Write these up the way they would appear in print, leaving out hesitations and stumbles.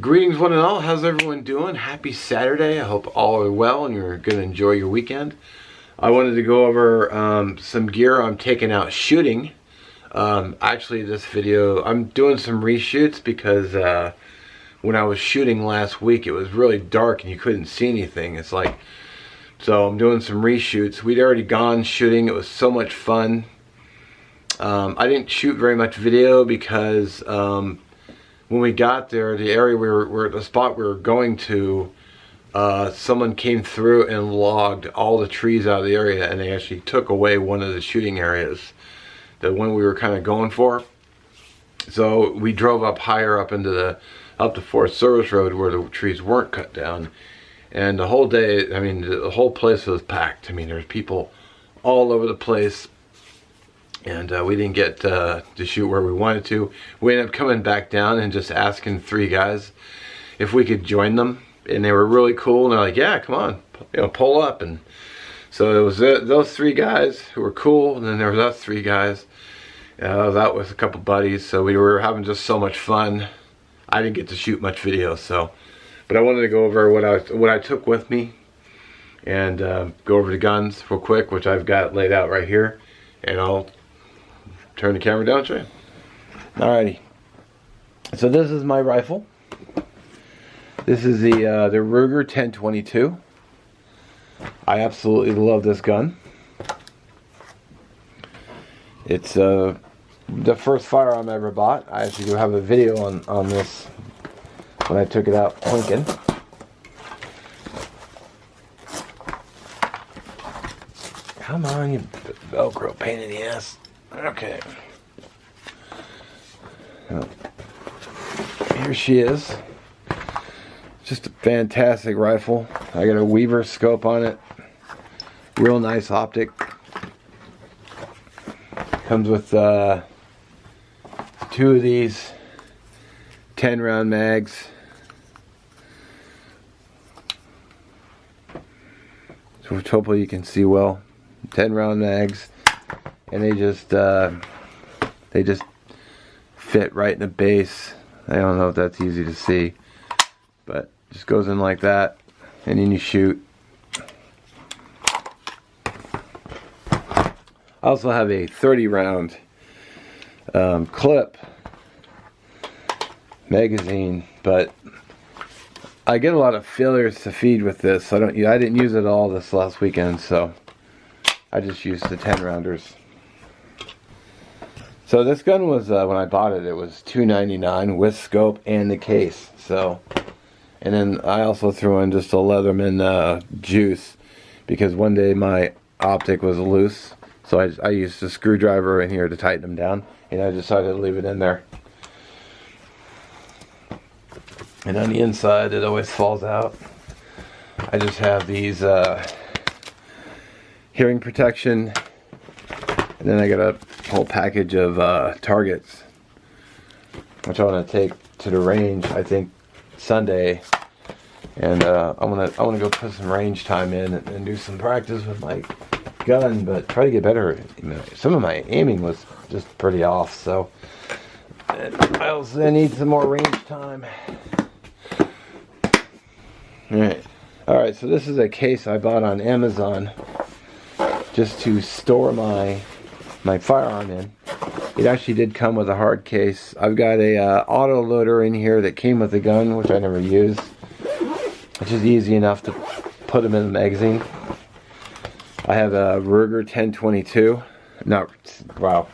Greetings one and all, how's everyone doing? Happy Saturday, I hope all are well and you're going to enjoy your weekend. I wanted to go over some gear I'm taking out shooting. Actually this video, I'm doing some reshoots because when I was shooting last week it was really dark and you couldn't see anything. So I'm doing some reshoots. We'd already gone shooting, it was so much fun. I didn't shoot very much video because when we got there, the area the spot we were going to, someone came through and logged all the trees out of the area, and they actually took away one of the shooting areas, the one we were kind of going for. So we drove up higher up into the Forest Service Road where the trees weren't cut down, and the whole day, I mean, the whole place was packed. I mean, there's people all over the place. And we didn't get to shoot where we wanted to. We ended up coming back down and just asking 3 guys if we could join them, and they were really cool. And they're like, "Yeah, come on, pull up." And so it was those 3 guys who were cool, and then there was us 3 guys. I was out with a couple buddies, so we were having just so much fun. I didn't get to shoot much video, but I wanted to go over what I took with me, and go over the guns real quick, which I've got laid out right here, and I'll turn the camera down, show you. Alrighty. So this is my rifle. This is the Ruger 1022. I absolutely love this gun. It's the first firearm I ever bought. I actually do have a video on this when I took it out plinking. Come on, you Velcro pain in the ass. Okay. Oh. Here she is. Just a fantastic rifle. I got a Weaver scope on it. Real nice optic. Comes with 2 of these 10-round mags. So hopefully you can see well. 10-round mags. And they just fit right in the base. I don't know if that's easy to see, but just goes in like that, and then you shoot. I also have a 30-round clip magazine, but I get a lot of failures to feed with this. I didn't use it all this last weekend, so I just used the 10-rounders. So this gun was, when I bought it, it was $2.99 with scope and the case. So, and then I also threw in just a Leatherman juice because one day my optic was loose. So I used a screwdriver in here to tighten them down, and I decided to leave it in there. And on the inside, it always falls out. I just have these hearing protection. And then I got a whole package of targets, which I want to take to the range, I think, Sunday. And I want to go put some range time in and do some practice with my gun, but try to get better. Some of my aiming was just pretty off, so I also need some more range time. Alright, so this is a case I bought on Amazon just to store my firearm in. It actually did come with a hard case. I've got a auto loader in here that came with the gun, which I never used, which is easy enough to put them in the magazine. I have a Ruger 1022. No, wow.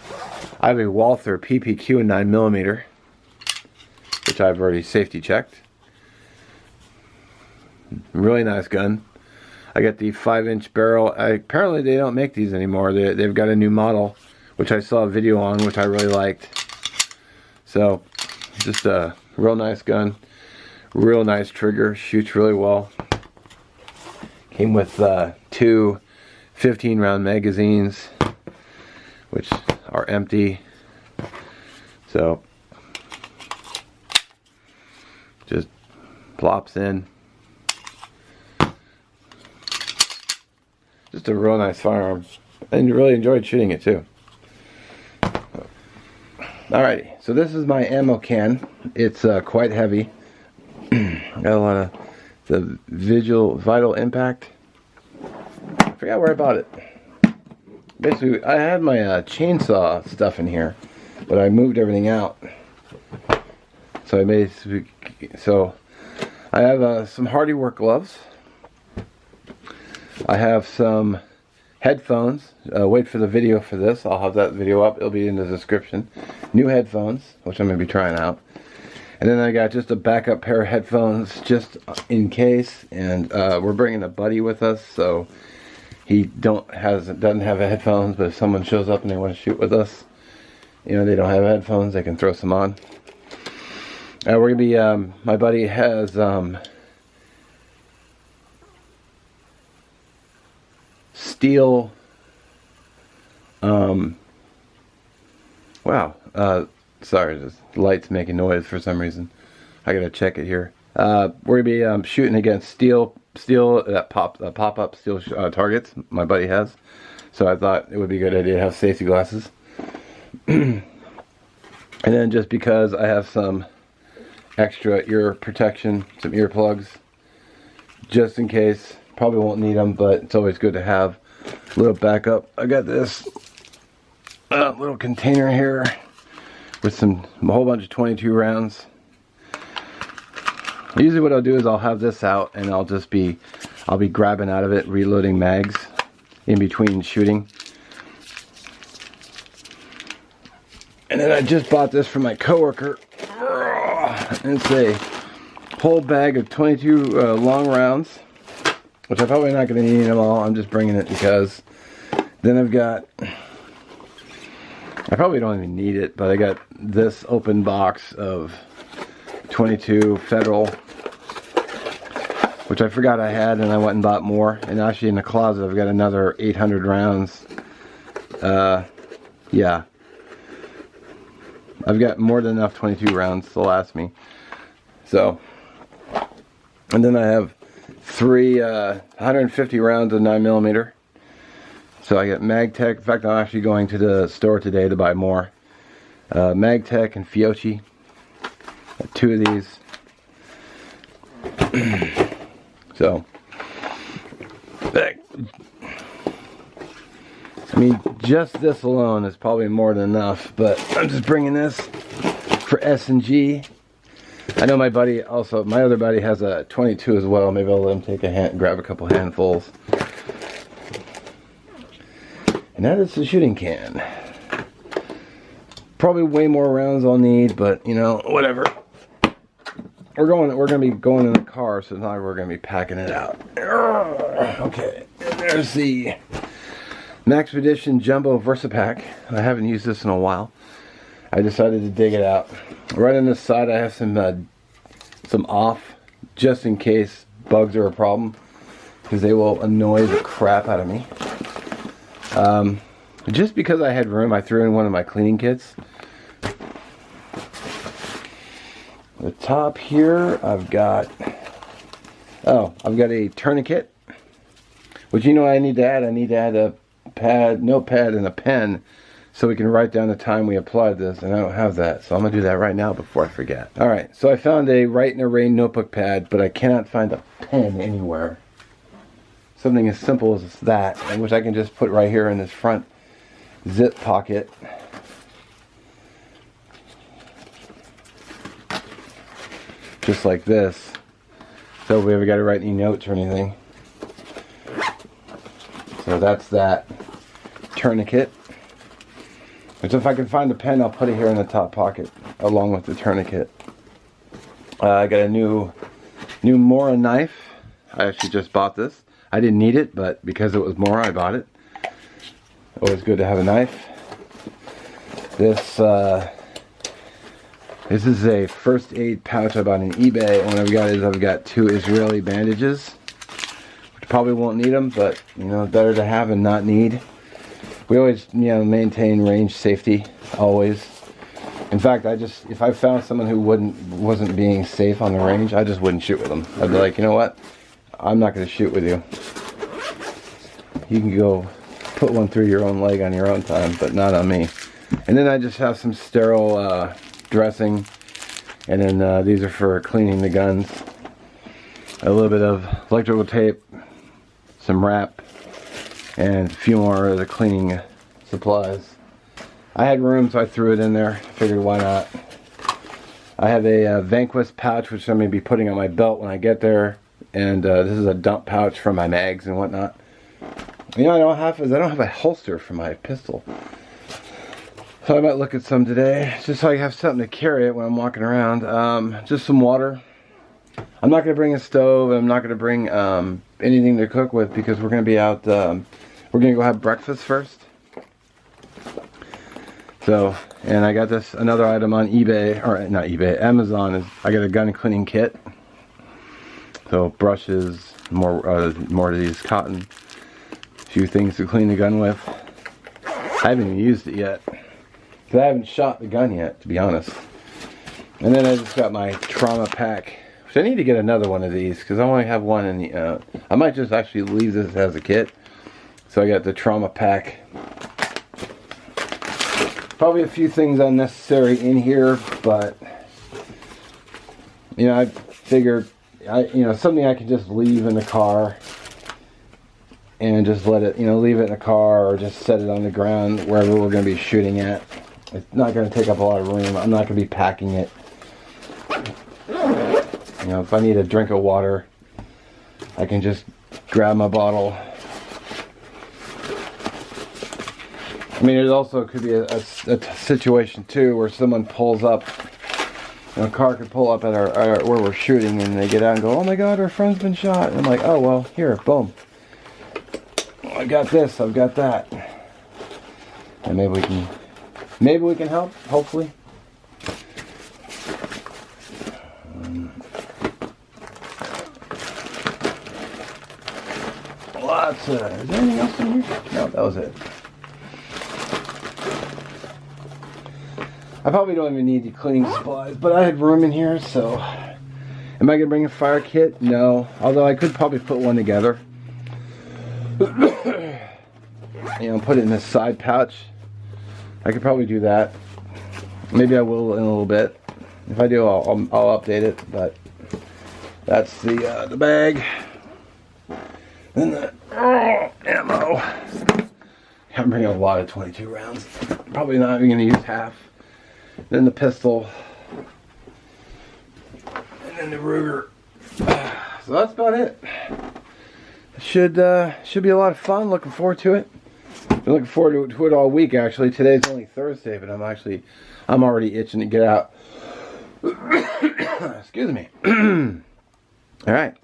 I have a Walther PPQ 9mm, which I've already safety checked. Really nice gun. I got the 5-inch barrel. Apparently they don't make these anymore. They've got a new model, which I saw a video on, which I really liked. So, just a real nice gun. Real nice trigger. Shoots really well. Came with 2 15-round magazines, which are empty. So, just plops in. Just a real nice firearm, and really enjoyed shooting it too. Alrighty, so this is my ammo can. It's quite heavy. Got a lot of the Vital Impact. I forgot where I bought it. Basically, I had my chainsaw stuff in here, but I moved everything out. So I have some Hardy Work gloves. I have some headphones. Wait for the video for this. I'll have that video up. It'll be in the description. New headphones, which I'm going to be trying out. And then I got just a backup pair of headphones just in case. And we're bringing a buddy with us, so he doesn't have headphones, but if someone shows up and they want to shoot with us, you know, they don't have headphones, they can throw some on. We're going to be, my buddy has steel, sorry, the light's making noise for some reason. I got to check it here. We're going to be shooting against steel that pop-up steel targets my buddy has. So I thought it would be a good idea to have safety glasses. And then just because I have some extra ear protection, some earplugs, just in case. Probably won't need them, but it's always good to have a little backup. I got this little container here with a whole bunch of 22 rounds. Usually what I'll do is I'll have this out and I'll be grabbing out of it, reloading mags in between shooting. And then I just bought this from my coworker. And it's a whole bag of 22 long rounds, which I'm probably not going to need them all. I'm just bringing it because then I probably don't even need it, but I got this open box of 22 Federal, which I forgot I had, and I went and bought more. And actually in the closet I've got another 800 rounds. Yeah. I've got more than enough 22 rounds to last me. So, and then I have 150 rounds of 9mm. So I got MagTech. In fact, I'm actually going to the store today to buy more. MagTech and Fiocchi. Got 2 of these. So, I mean, just this alone is probably more than enough, but I'm just bringing this for S&G. I know my other buddy has a 22 as well. Maybe I'll let him grab a couple handfuls. And that is the shooting can. Probably way more rounds I'll need, but you know, whatever. We're gonna be going in the car, so now we're gonna be packing it out. Okay, and there's the Max Edition Jumbo VersaPack. I haven't used this in a while. I decided to dig it out. Right on this side I have some off, just in case bugs are a problem, because they will annoy the crap out of me. Just because I had room, I threw in one of my cleaning kits. The top here I've got a tourniquet, which you know I need to add. I need to add a notepad and a pen so we can write down the time we applied this, and I don't have that, so I'm gonna do that right now before I forget. Alright, so I found a Write in the Rain notebook pad, but I cannot find a pen anywhere. Something as simple as that, and which I can just put right here in this front zip pocket. Just like this, so if we ever got to write any notes or anything. So that's that tourniquet, which if I can find a pen, I'll put it here in the top pocket along with the tourniquet. I got a new Mora knife. I actually just bought this. I didn't need it, but because it was Mora, I bought it. Always good to have a knife. This is a first aid pouch I bought on eBay, and what I've got 2 Israeli bandages, which probably won't need them, but you know, better to have and not need. We always, you know, maintain range safety, always. In fact, if I found someone who wasn't being safe on the range, I just wouldn't shoot with them. I'd be like, you know what? I'm not going to shoot with you. You can go put one through your own leg on your own time, but not on me. And then I just have some sterile dressing And then these are for cleaning the guns. A little bit of electrical tape, some wrap, and a few more of the cleaning supplies. I had room, so I threw it in there. Figured why not. I have a Vanquish pouch, which I'm going to be putting on my belt when I get there. And this is a dump pouch for my mags and whatnot. You know what I don't have is I don't have a holster for my pistol. So I might look at some today, just so I have something to carry it when I'm walking around. Just some water. I'm not going to bring a stove. I'm not going to bring anything to cook with because we're going to be out. We're going to go have breakfast first. So, and I got this another item on eBay, or not eBay, Amazon. I got a gun cleaning kit. So brushes, more of these cotton, a few things to clean the gun with. I haven't even used it yet because I haven't shot the gun yet, to be honest. And then I just got my trauma pack. So I need to get another one of these because I only have one in the. I might just actually leave this as a kit. So I got the trauma pack. Probably a few things unnecessary in here, but you know, I figured, something I could just leave in the car and just let it, leave it in the car or just set it on the ground wherever we're going to be shooting at. It's not going to take up a lot of room. I'm not going to be packing it. If I need a drink of water, I can just grab my bottle. I mean, it also could be a situation too where someone pulls up, a car could pull up at our where we're shooting, and they get out and go, "Oh my God, our friend's been shot." And I'm like, "Oh well, here, boom. I've got this, I've got that," and maybe we can help. Hopefully. Lots of. Is there anything else in here? No, that was it. I probably don't even need the cleaning supplies, but I had room in here, so. Am I going to bring a fire kit? No. Although I could probably put one together. Put it in this side pouch. I could probably do that. Maybe I will in a little bit. If I do, I'll update it, but that's the bag. And the ammo. I'm bringing a lot of 22 rounds. Probably not even going to use half. Then the pistol, and then the Ruger. So that's about it. Should be a lot of fun. Looking forward to it. Been looking forward to it all week. Actually, today's only Thursday, but I'm already itching to get out. Excuse me. All right.